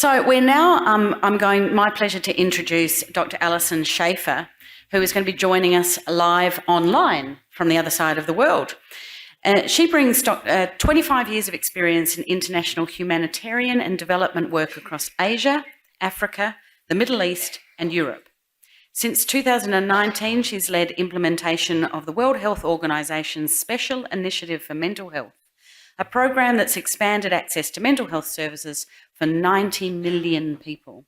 So we're now, my pleasure to introduce Dr. Alison Schafer, who is going to be joining us live online from the other side of the world. She brings 25 years of experience in international humanitarian and development work across Asia, Africa, the Middle East and Europe. Since 2019, she's led implementation of the World Health Organization's Special Initiative for Mental Health, a program that's expanded access to mental health services for 90 million people.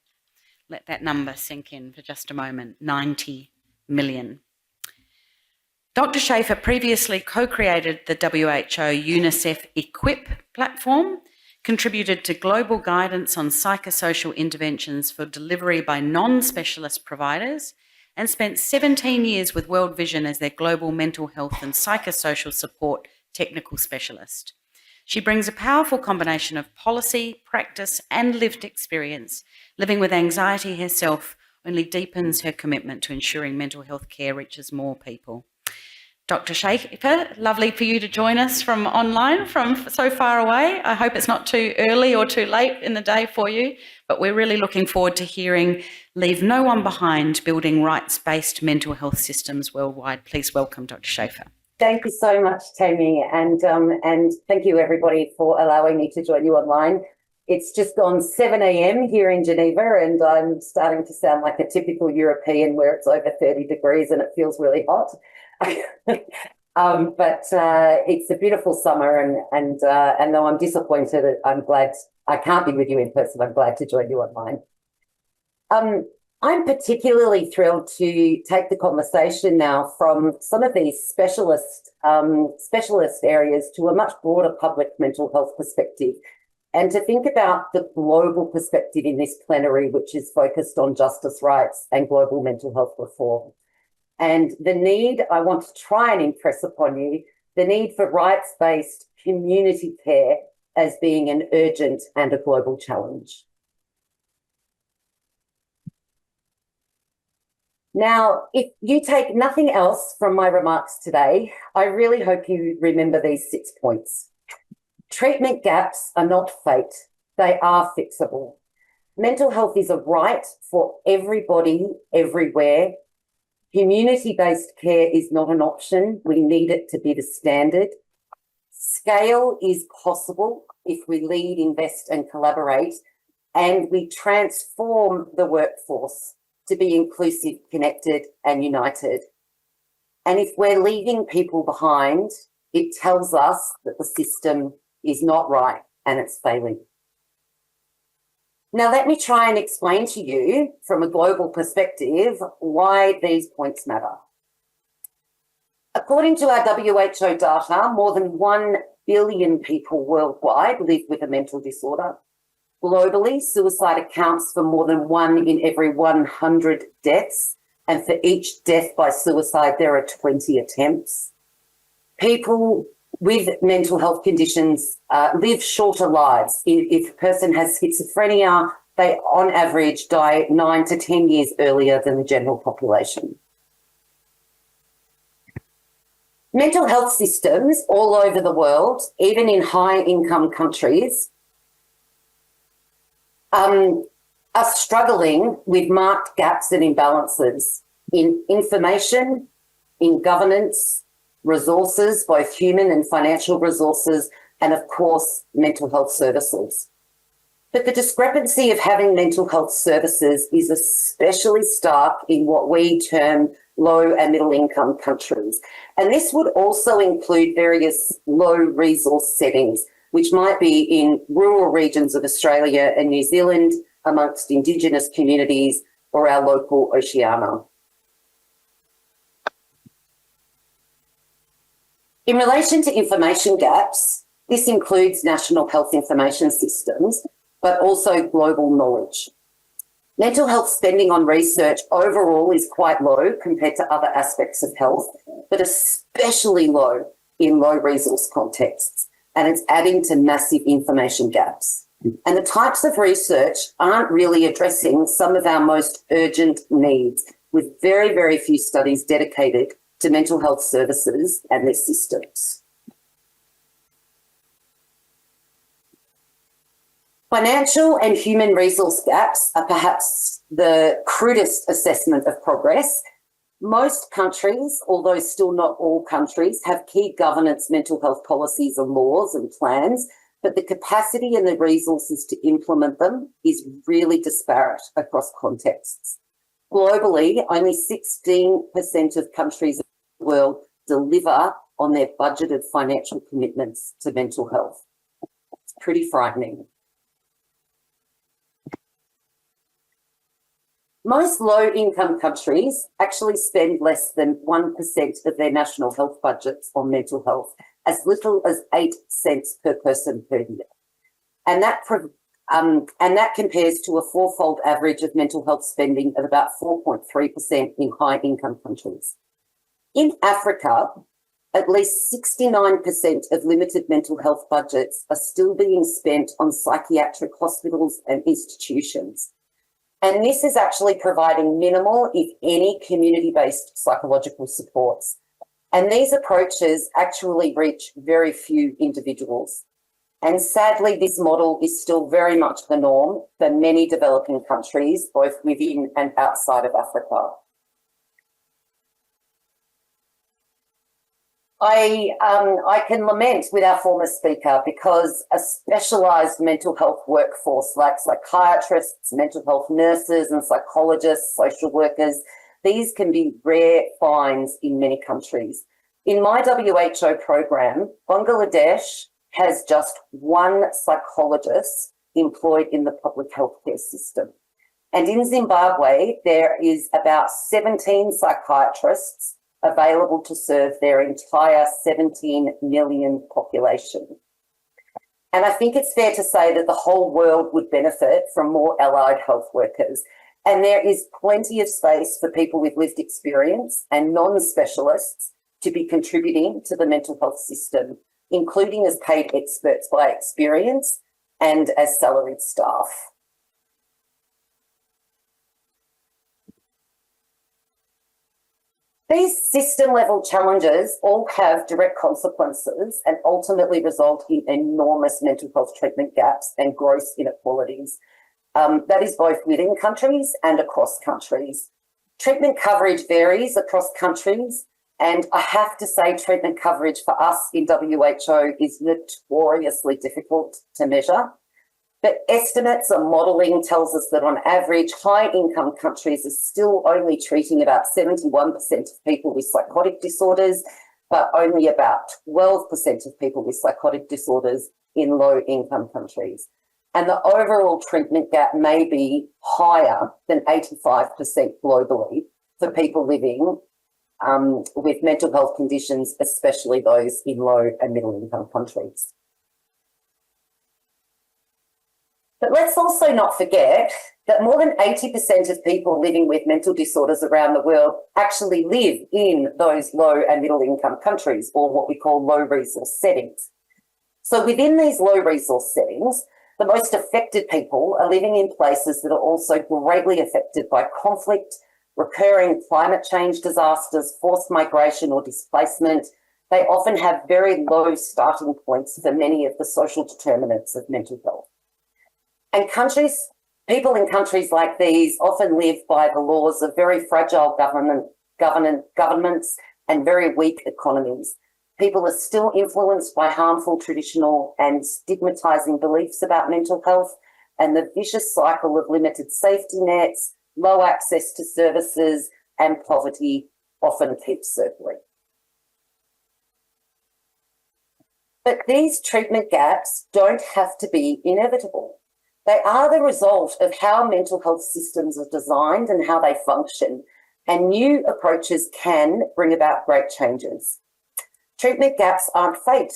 Let that number sink in for just a moment, 90 million. Dr. Schafer previously co-created the WHO UNICEF EQUIP platform, contributed to global guidance on psychosocial interventions for delivery by non-specialist providers, and spent 17 years with World Vision as their global mental health and psychosocial support technical specialist. She brings a powerful combination of policy, practice, and lived experience. Living with anxiety herself only deepens her commitment to ensuring mental health care reaches more people. Dr. Schafer, lovely for you to join us from online, from so far away. I hope it's not too early or too late in the day for you, but we're really looking forward to hearing Leave No One Behind, Building Rights-Based Mental Health Systems Worldwide. Please welcome Dr. Schafer. Thank you so much, Tammy, and thank you everybody for allowing me to join you online. It's just gone 7 a.m. here in Geneva, and I'm starting to sound like a typical European where it's over 30 degrees and it feels really hot. But it's a beautiful summer, and though I'm disappointed, I'm glad I can't be with you in person. I'm glad to join you online. I'm particularly thrilled to take the conversation now from some of these specialist areas to a much broader public mental health perspective, and to think about the global perspective in this plenary, which is focused on justice, rights and global mental health reform. And the need, I want to try and impress upon you, the need for rights-based community care as being an urgent and a global challenge. Now, if you take nothing else from my remarks today, I really hope you remember these 6 points. Treatment gaps are not fate, they are fixable. Mental health is a right for everybody, everywhere. Community-based care is not an option. We need it to be the standard. Scale is possible if we lead, invest and collaborate, and we transform the workforce to be inclusive, connected and united. And if we're leaving people behind, it tells us that the system is not right and it's failing. Now, let me try and explain to you from a global perspective why these points matter. According to our WHO data, more than 1 billion people worldwide live with a mental disorder. Globally, suicide accounts for more than 1 in every 100 deaths, and for each death by suicide, there are 20 attempts. People with mental health conditions live shorter lives. If a person has schizophrenia, they on average die 9 to 10 years earlier than the general population. Mental health systems all over the world, even in high-income countries, are struggling with marked gaps and imbalances in information, in governance, resources, both human and financial resources, and of course, mental health services. But the discrepancy of having mental health services is especially stark in what we term low and middle income countries. And this would also include various low resource settings, which might be in rural regions of Australia and New Zealand, amongst Indigenous communities or our local Oceania. In relation to information gaps, this includes national health information systems, but also global knowledge. Mental health spending on research overall is quite low compared to other aspects of health, but especially low in low resource contexts, and it's adding to massive information gaps. And the types of research aren't really addressing some of our most urgent needs, with very, very few studies dedicated to mental health services and their systems. Financial and human resource gaps are perhaps the crudest assessment of progress. Most countries, although still not all countries, have key governance mental health policies and laws and plans, but the capacity and the resources to implement them is really disparate across contexts. Globally, only 16% of countries in the world deliver on their budgeted financial commitments to mental health. It's pretty frightening. Most low-income countries actually spend less than 1% of their national health budgets on mental health, as little as 8 cents per person per year. And that compares to a fourfold average of mental health spending of about 4.3% in high-income countries. In Africa, at least 69% of limited mental health budgets are still being spent on psychiatric hospitals and institutions. And this is actually providing minimal, if any, community-based psychological supports. And these approaches actually reach very few individuals. And sadly, this model is still very much the norm for many developing countries, both within and outside of Africa. I can lament with our former speaker because a specialised mental health workforce like psychiatrists, mental health nurses and psychologists, social workers, these can be rare finds in many countries. In my WHO program, Bangladesh has just one psychologist employed in the public healthcare system. And in Zimbabwe, there is about 17 psychiatrists available to serve their entire 17 million population. And I think it's fair to say that the whole world would benefit from more allied health workers. And there is plenty of space for people with lived experience and non-specialists to be contributing to the mental health system, including as paid experts by experience and as salaried staff. These system-level challenges all have direct consequences and ultimately result in enormous mental health treatment gaps and gross inequalities. That is both within countries and across countries. Treatment coverage varies across countries, and I have to say treatment coverage for us in WHO is notoriously difficult to measure. But estimates and modelling tells us that on average, high-income countries are still only treating about 71% of people with psychotic disorders, but only about 12% of people with psychotic disorders in low-income countries. And the overall treatment gap may be higher than 85% globally for people living with mental health conditions, especially those in low and middle-income countries. But let's also not forget that more than 80% of people living with mental disorders around the world actually live in those low and middle income countries, or what we call low resource settings. So within these low resource settings, the most affected people are living in places that are also greatly affected by conflict, recurring climate change disasters, forced migration or displacement. They often have very low starting points for many of the social determinants of mental health. And people in countries like these often live by the laws of very fragile governments and very weak economies. People are still influenced by harmful traditional and stigmatising beliefs about mental health, and the vicious cycle of limited safety nets, low access to services and poverty often keeps circling. But these treatment gaps don't have to be inevitable. They are the result of how mental health systems are designed and how they function, and new approaches can bring about great changes. Treatment gaps aren't fate,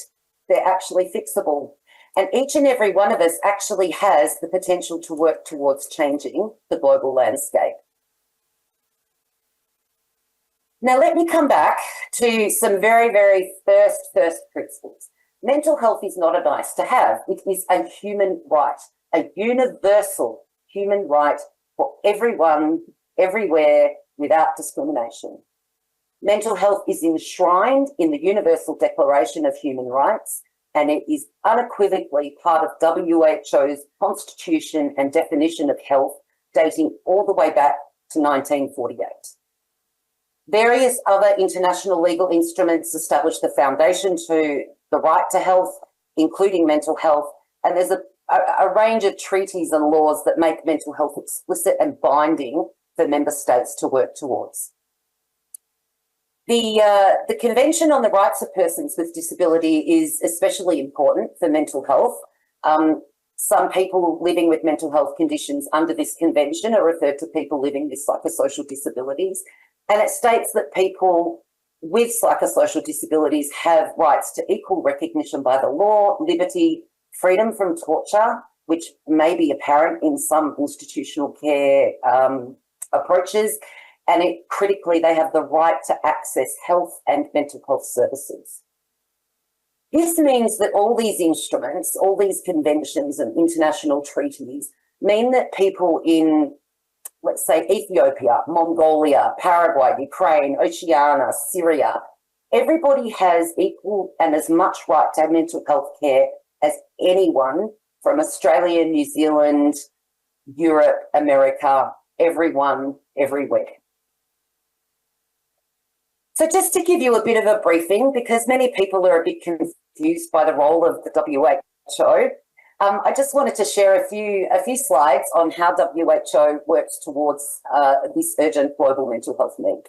they're actually fixable, and each and every one of us actually has the potential to work towards changing the global landscape. Now let me come back to some very, very first principles. Mental health is not a nice to have, it is a human right. A universal human right for everyone, everywhere, without discrimination. Mental health is enshrined in the Universal Declaration of Human Rights, and it is unequivocally part of WHO's constitution and definition of health, dating all the way back to 1948. Various other international legal instruments establish the foundation to the right to health, including mental health, and there's a range of treaties and laws that make mental health explicit and binding for member states to work towards. The Convention on the Rights of Persons with Disability is especially important for mental health. Some people living with mental health conditions under this convention are referred to people living with psychosocial disabilities, and it states that people with psychosocial disabilities have rights to equal recognition by the law, liberty, freedom from torture, which may be apparent in some institutional care approaches, and critically, they have the right to access health and mental health services. This means that all these instruments, all these conventions and international treaties mean that people in, let's say, Ethiopia, Mongolia, Paraguay, Ukraine, Oceania, Syria, everybody has equal and as much right to mental health care as anyone from Australia, New Zealand, Europe, America, everyone, everywhere. So just to give you a bit of a briefing, because many people are a bit confused by the role of the WHO, I just wanted to share a few slides on how WHO works towards this urgent global mental health need.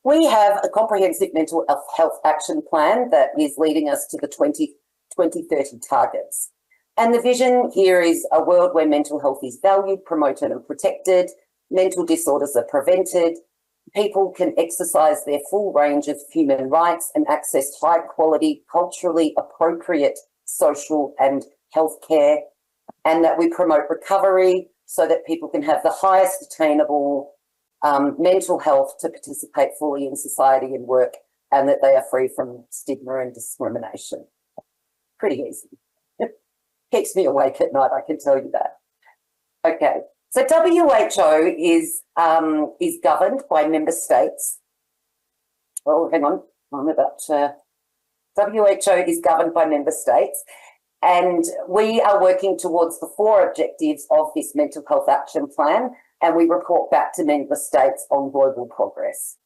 We have a comprehensive mental health action plan that is leading us to the 2030 targets. And the vision here is a world where mental health is valued, promoted and protected, mental disorders are prevented, people can exercise their full range of human rights and access high quality, culturally appropriate social and health care, and that we promote recovery so that people can have the highest attainable mental health to participate fully in society and work, and that they are free from stigma and discrimination. Pretty easy. Keeps me awake at night, I can tell you that. Okay. So WHO is governed by member states. Oh, hang on, I'm about WHO is governed by member states, and we are working towards the 4 objectives of this mental health action plan, and we report back to member states on global progress.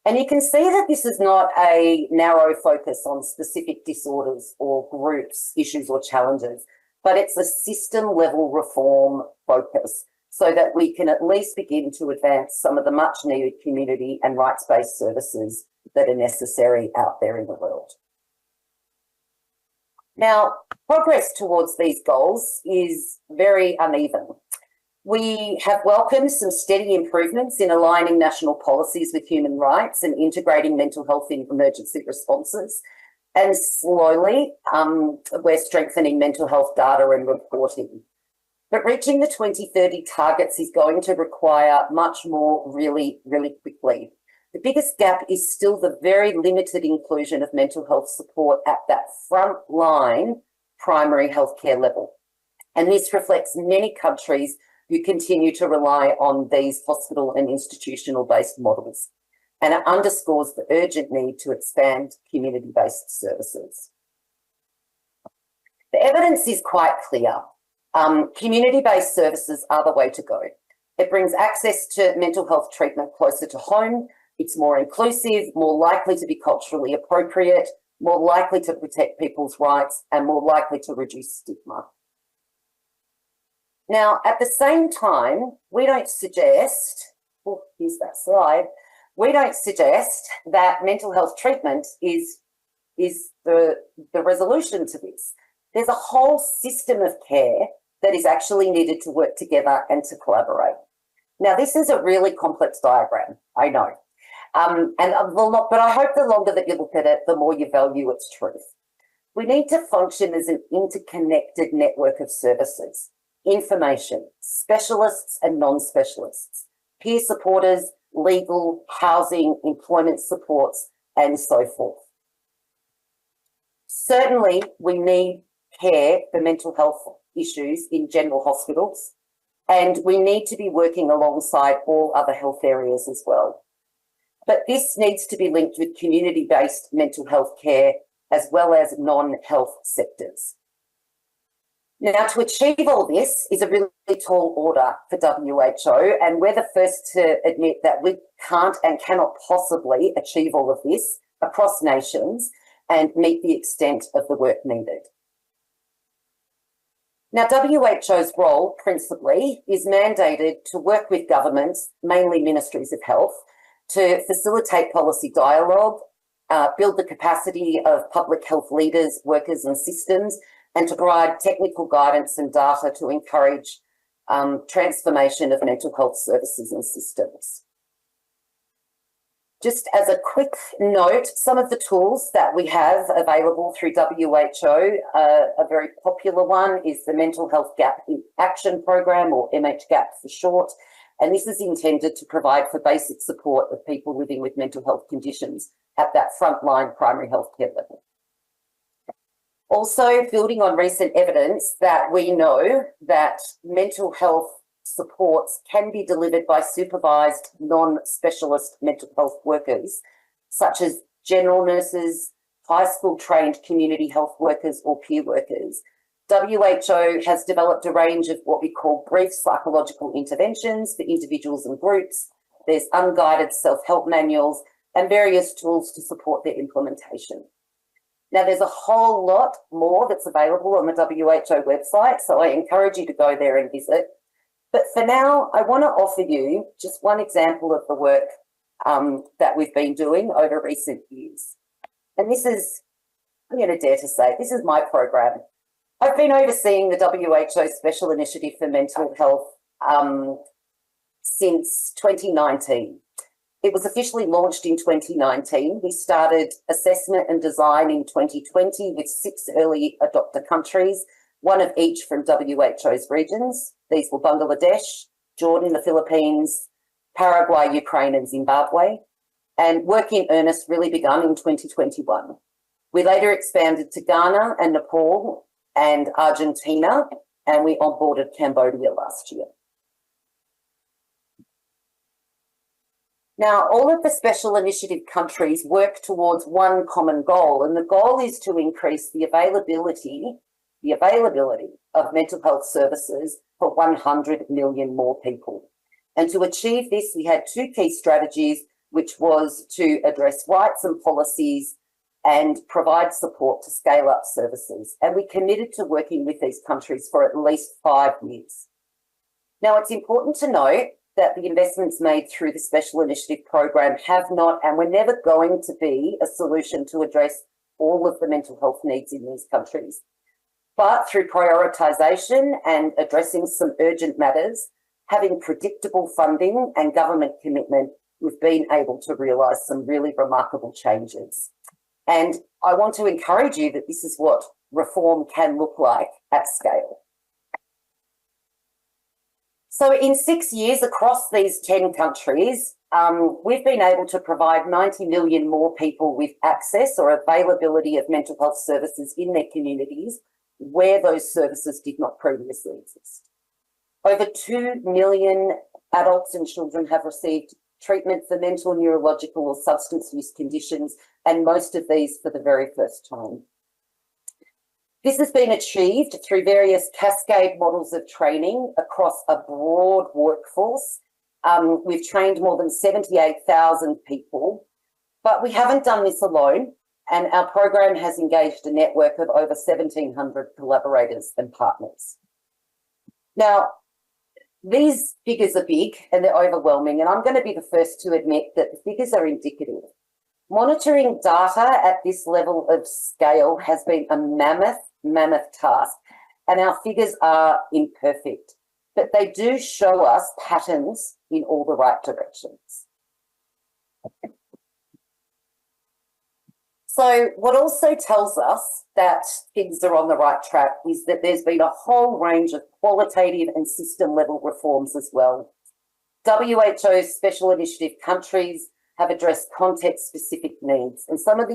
And you can see that this is not a narrow focus on specific disorders or groups, issues or challenges, but it's a system-level reform focus, so that we can at least begin to advance some of the much needed community and rights-based services that are necessary out there in the world. Now, progress towards these goals is very uneven. We have welcomed some steady improvements in aligning national policies with human rights and integrating mental health in emergency responses. And slowly, we're strengthening mental health data and reporting. But reaching the 2030 targets is going to require much more really, really quickly. The biggest gap is still the very limited inclusion of mental health support at that frontline primary healthcare level. And this reflects many countries who continue to rely on these hospital and institutional-based models. And it underscores the urgent need to expand community-based services. The evidence is quite clear. Community-based services are the way to go. It brings access to mental health treatment closer to home. It's more inclusive, more likely to be culturally appropriate, more likely to protect people's rights, and more likely to reduce stigma. Now, at the same time, we don't suggest, oh, here's that slide, we don't suggest that mental health treatment is the resolution to this. There's a whole system of care that is actually needed to work together and to collaborate. Now, this is a really complex diagram, I know. But I hope the longer that you look at it, the more you value its truth. We need to function as an interconnected network of services, information, specialists and non-specialists, peer supporters, legal, housing, employment supports, and so forth. Certainly, we need care for mental health issues in general hospitals, and we need to be working alongside all other health areas as well. But this needs to be linked with community-based mental health care as well as non-health sectors. Now, to achieve all this is a really tall order for WHO, and we're the first to admit that we can't and cannot possibly achieve all of this across nations and meet the extent of the work needed. Now, WHO's role, principally, is mandated to work with governments, mainly ministries of health, to facilitate policy dialogue, build the capacity of public health leaders, workers and systems, and to provide technical guidance and data to encourage transformation of mental health services and systems. Just as a quick note, some of the tools that we have available through WHO, a very popular one is the Mental Health Gap Action Program, or MHGAP for short, and this is intended to provide for basic support of people living with mental health conditions at that frontline primary healthcare level. Also, building on recent evidence that we know that mental health supports can be delivered by supervised non-specialist mental health workers, such as general nurses, high school trained community health workers or peer workers. WHO has developed a range of what we call brief psychological interventions for individuals and groups. There's unguided self-help manuals and various tools to support their implementation. Now, there's a whole lot more that's available on the WHO website, so I encourage you to go there and visit. But for now, I want to offer you just one example of the work that we've been doing over recent years. And this is, I'm going to dare to say, this is my program. I've been overseeing the WHO Special Initiative for Mental Health since 2019. It was officially launched in 2019. We started assessment and design in 2020 with 6 early adopter countries, one of each from WHO's regions. These were Bangladesh, Jordan, the Philippines, Paraguay, Ukraine, and Zimbabwe. And work in earnest really began in 2021. We later expanded to Ghana and Nepal and Argentina, and we onboarded Cambodia last year. Now, all of the special initiative countries work towards one common goal, and the goal is to increase the availability of mental health services for 100 million more people. And to achieve this, we had 2 key strategies, which was to address rights and policies and provide support to scale up services. And we committed to working with these countries for at least 5 years. Now, it's important to note that the investments made through the Special Initiative Program have not and were never going to be a solution to address all of the mental health needs in these countries. But through prioritisation and addressing some urgent matters, having predictable funding and government commitment, we've been able to realise some really remarkable changes. And I want to encourage you that this is what reform can look like at scale. So in 6 years across these 10 countries, we've been able to provide 90 million more people with access or availability of mental health services in their communities where those services did not previously exist. Over 2 million adults and children have received treatment for mental, neurological or substance use conditions, and most of these for the very first time. This has been achieved through various cascade models of training across a broad workforce. We've trained more than 78,000 people, but we haven't done this alone, and our program has engaged a network of over 1,700 collaborators and partners. Now, these figures are big and they're overwhelming, and I'm going to be the first to admit that the figures are indicative. Monitoring data at this level of scale has been a mammoth task, and our figures are imperfect, but they do show us patterns in all the right directions. So what also tells us that things are on the right track is that there's been a whole range of qualitative and system level reforms as well. WHO's special initiative countries have addressed context-specific needs, and some of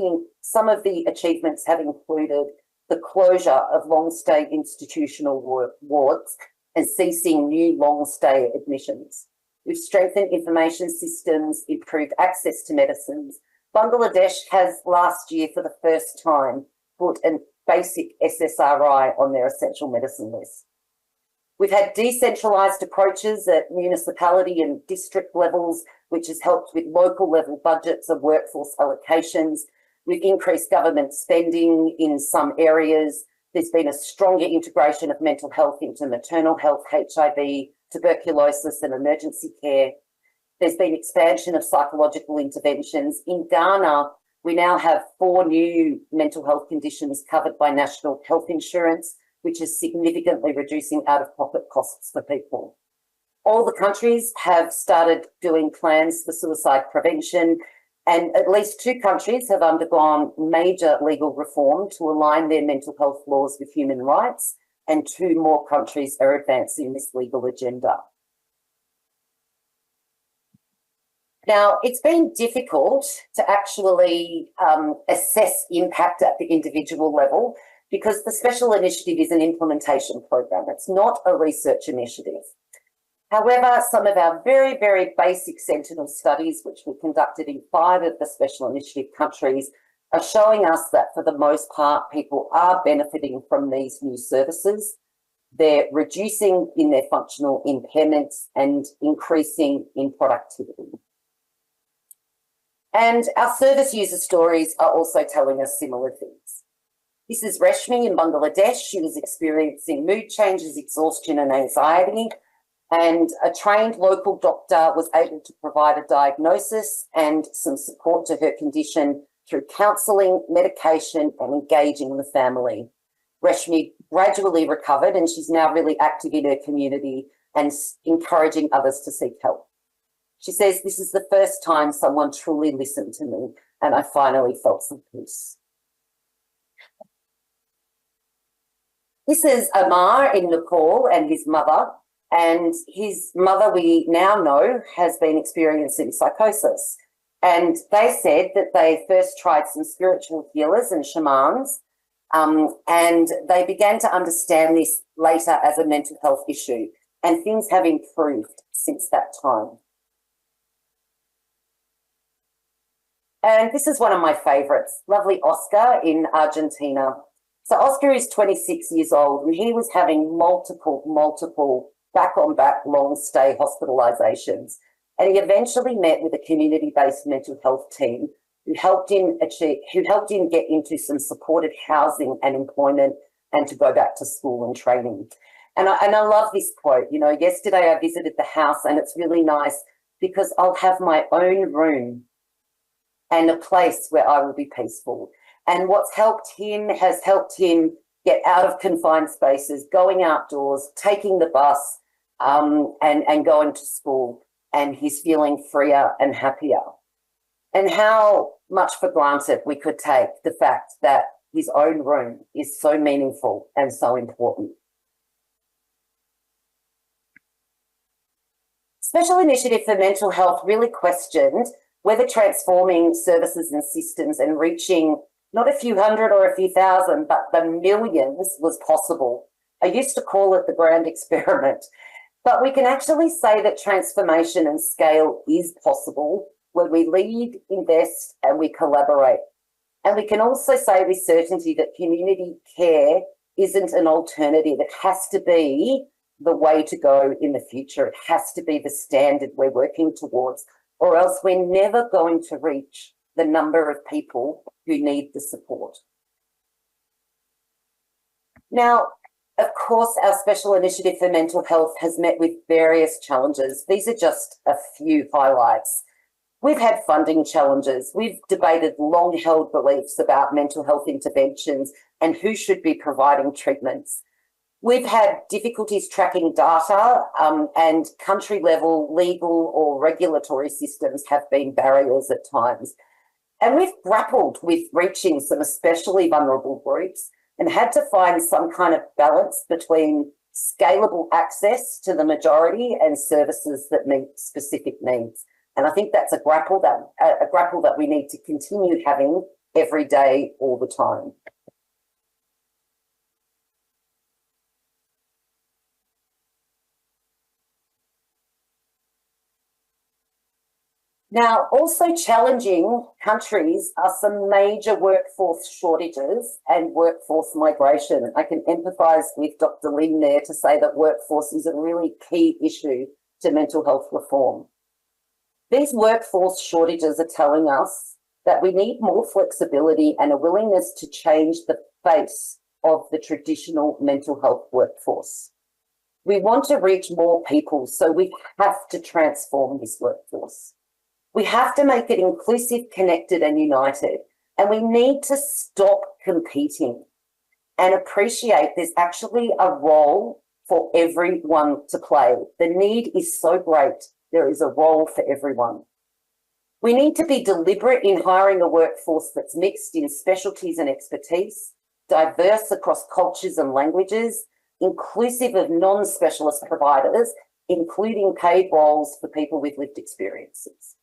the achievements have included the closure of long-stay institutional wards and ceasing new long-stay admissions. We've strengthened information systems, improved access to medicines. Bangladesh has last year, for the first time, put a basic SSRI on their essential medicine list. We've had decentralised approaches at municipality and district levels, which has helped with local level budgets and workforce allocations. We've increased government spending in some areas. There's been a stronger integration of mental health into maternal health, HIV, tuberculosis and emergency care. There's been expansion of psychological interventions. In Ghana, we now have 4 new mental health conditions covered by national health insurance, which is significantly reducing out-of-pocket costs for people. All the countries have started doing plans for suicide prevention, and at least 2 countries have undergone major legal reform to align their mental health laws with human rights, and 2 more countries are advancing this legal agenda. Now, it's been difficult to actually assess impact at the individual level because the Special Initiative is an implementation program. It's not a research initiative. However, some of our very, very basic sentinel studies, which were conducted in 5 of the Special Initiative countries, are showing us that for the most part, people are benefiting from these new services. They're reducing in their functional impairments and increasing in productivity. And our service user stories are also telling us similar things. This is Reshmi in Bangladesh. She was experiencing mood changes, exhaustion and anxiety, and a trained local doctor was able to provide a diagnosis and some support to her condition through counselling, medication and engaging the family. Reshmi gradually recovered and she's now really active in her community and encouraging others to seek help. She says, "This is the first time someone truly listened to me and I finally felt some peace." This is Amar in Nepal and his mother. And his mother, we now know, has been experiencing psychosis. And they said that they first tried some spiritual healers and shamans, and they began to understand this later as a mental health issue. And things have improved since that time. And this is one of my favourites, lovely Oscar in Argentina. So Oscar is 26 years old and he was having multiple back-on-back long stay hospitalisations. And he eventually met with a community-based mental health team who helped him get into some supported housing and employment and to go back to school and training. And I love this quote. You know, yesterday I visited the house and it's really nice because I'll have my own room and a place where I will be peaceful. And what's helped him has helped him get out of confined spaces, going outdoors, taking the bus, and going to school. And he's feeling freer and happier. And how much for granted we could take the fact that his own room is so meaningful and so important. Special Initiative for Mental Health really questioned whether transforming services and systems and reaching not a few hundred or a few thousand, but the millions was possible. I used to call it the grand experiment. But we can actually say that transformation and scale is possible when we lead, invest, and we collaborate. And we can also say with certainty that community care isn't an alternative. It has to be the way to go in the future. It has to be the standard we're working towards, or else we're never going to reach the number of people who need the support. Now, of course, our Special Initiative for Mental Health has met with various challenges. These are just a few highlights. We've had funding challenges. We've debated long-held beliefs about mental health interventions and who should be providing treatments. We've had difficulties tracking data, and country-level legal or regulatory systems have been barriers at times. And we've grappled with reaching some especially vulnerable groups and had to find some kind of balance between scalable access to the majority and services that meet specific needs. And I think that's a grapple that we need to continue having every day, all the time. Now, also challenging countries are some major workforce shortages and workforce migration. I can empathise with Dr. Lin there to say that workforce is a really key issue to mental health reform. These workforce shortages are telling us that we need more flexibility and a willingness to change the face of the traditional mental health workforce. We want to reach more people, so we have to transform this workforce. We have to make it inclusive, connected and united. And we need to stop competing and appreciate there's actually a role for everyone to play. The need is so great. There is a role for everyone. We need to be deliberate in hiring a workforce that's mixed in specialties and expertise, diverse across cultures and languages, inclusive of non-specialist providers, including paid roles for people with lived experiences.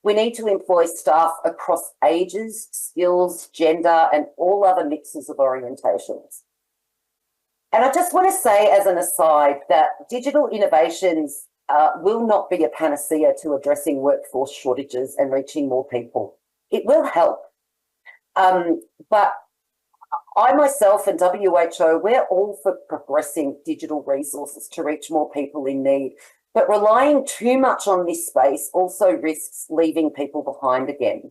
We need to employ staff across ages, skills, gender, and all other mixes of orientations. And I just want to say as an aside that digital innovations will not be a panacea to addressing workforce shortages and reaching more people. It will help. But I myself and WHO, we're all for progressing digital resources to reach more people in need. But relying too much on this space also risks leaving people behind again.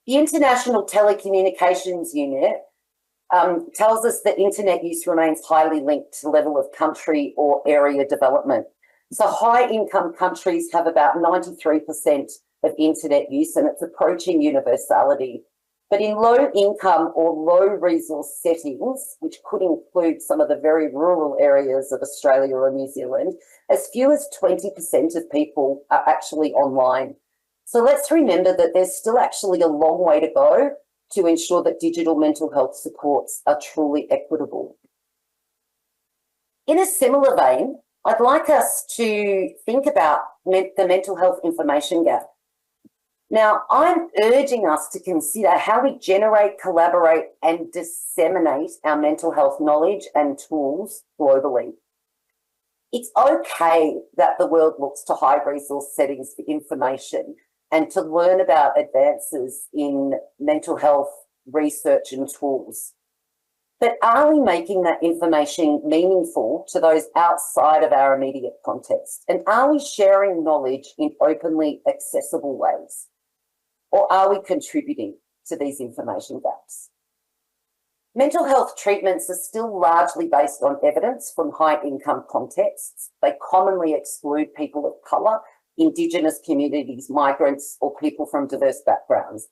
The International Telecommunications Unit tells us that internet use remains highly linked to the level of country or area development. So high-income countries have about 93% of internet use, and it's approaching universality. But in low-income or low-resource settings, which could include some of the very rural areas of Australia or New Zealand, as few as 20% of people are actually online. So let's remember that there's still actually a long way to go to ensure that digital mental health supports are truly equitable. In a similar vein, I'd like us to think about the mental health information gap. Now, I'm urging us to consider how we generate, collaborate and disseminate our mental health knowledge and tools globally. It's okay that the world looks to high resource settings for information and to learn about advances in mental health research and tools. But are we making that information meaningful to those outside of our immediate context? And are we sharing knowledge in openly accessible ways? Or are we contributing to these information gaps? Mental health treatments are still largely based on evidence from high-income contexts. They commonly exclude people of colour, Indigenous communities, migrants, or people from diverse backgrounds.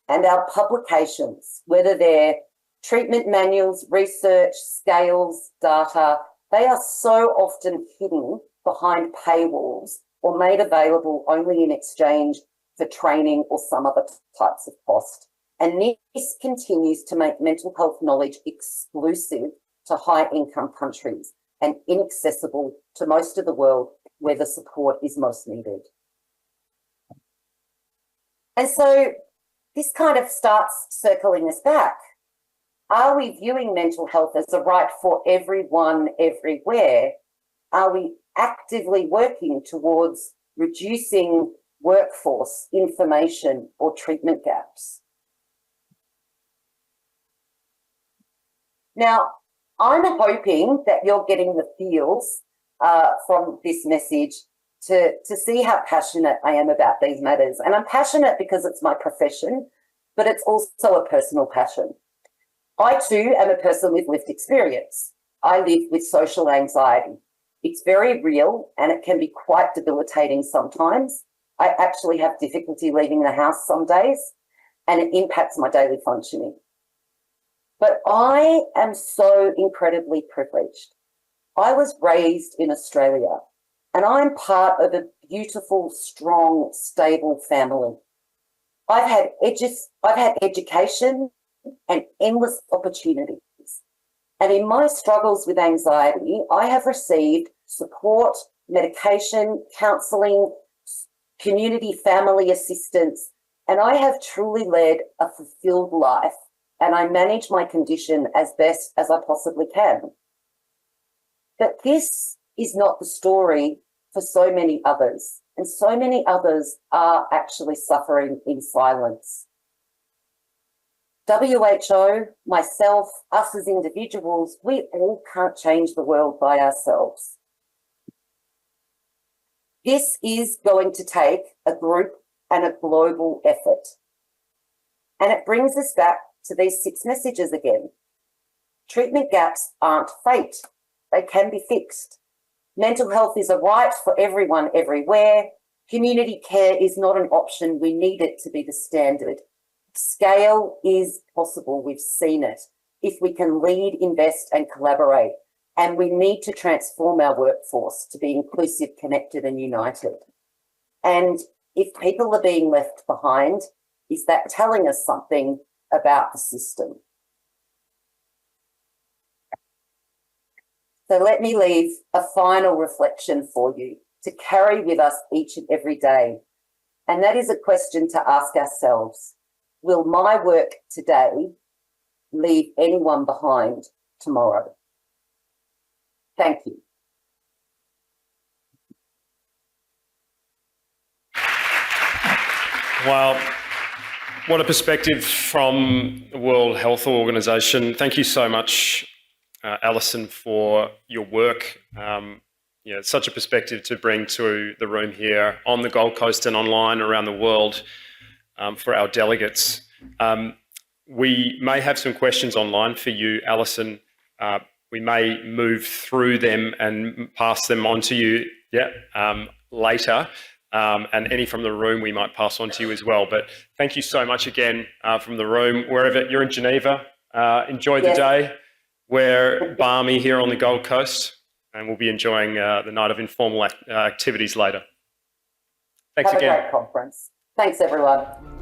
And our publications, whether they're treatment manuals, research, scales, data, they are so often hidden behind paywalls or made available only in exchange for training or some other types of cost. And this continues to make mental health knowledge exclusive to high-income countries and inaccessible to most of the world where the support is most needed. And so this kind of starts circling us back. Are we viewing mental health as a right for everyone, everywhere? Are we actively working towards reducing workforce, information, or treatment gaps? Now, I'm hoping that you're getting the feels from this message to see how passionate I am about these matters. And I'm passionate because it's my profession, but it's also a personal passion. I too am a person with lived experience. I live with social anxiety. It's very real and it can be quite debilitating sometimes. I actually have difficulty leaving the house some days and it impacts my daily functioning. But I am so incredibly privileged. I was raised in Australia and I'm part of a beautiful, strong, stable family. I've had education and endless opportunities. And in my struggles with anxiety, I have received support, medication, counselling, community family assistance, and I have truly led a fulfilled life and I manage my condition as best as I possibly can. But this is not the story for so many others. And so many others are actually suffering in silence. WHO, myself, us as individuals, we all can't change the world by ourselves. This is going to take a group and a global effort. And it brings us back to these 6 messages again. Treatment gaps aren't fate. They can be fixed. Mental health is a right for everyone, everywhere. Community care is not an option. We need it to be the standard. Scale is possible. We've seen it. If we can lead, invest and collaborate. And we need to transform our workforce to be inclusive, connected and united. And if people are being left behind, is that telling us something about the system? So let me leave a final reflection for you to carry with us each and every day. And that is a question to ask ourselves. Will my work today leave anyone behind tomorrow? Thank you. Well, what a perspective from the World Health Organization. Thank you so much, Alison, for your work. It's such a perspective to bring to the room here on the Gold Coast and online around the world for our delegates. We may have some questions online for you, Alison. We may move through them and pass them on to you later. And any from the room we might pass on to you as well. But thank you so much again from the room. Wherever you're in Geneva, enjoy the day. We're balmy here on the Gold Coast and we'll be enjoying the night of informal activities later. Thanks again. Have a great conference. Thanks, everyone.